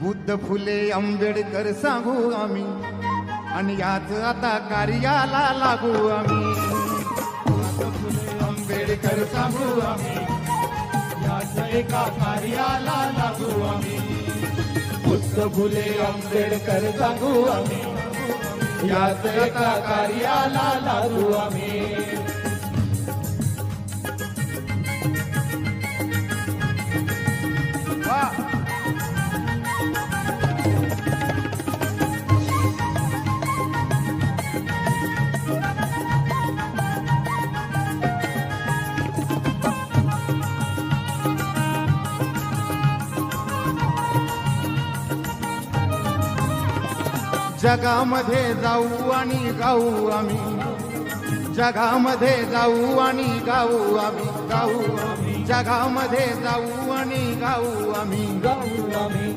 बुद्ध फुले आंबेडकर सांगू आम्ही आणि याच आता कार्याला लागू आम्ही. बुद्ध फुले आंबेडकर सांगू आम्ही, याच एका कार्याला लागू आम्ही. बुद्ध फुले आंबेडकर सांगू आम्ही, याच एका कार्याला लागू आम्ही. जगामध्ये जाऊ आणि गाऊ आम्ही, जगामध्ये जाऊ आणि गाऊ आम्ही, गाऊ आम्ही. जगामध्ये जाऊ आणि गाऊ आम्ही, गाऊ आम्ही.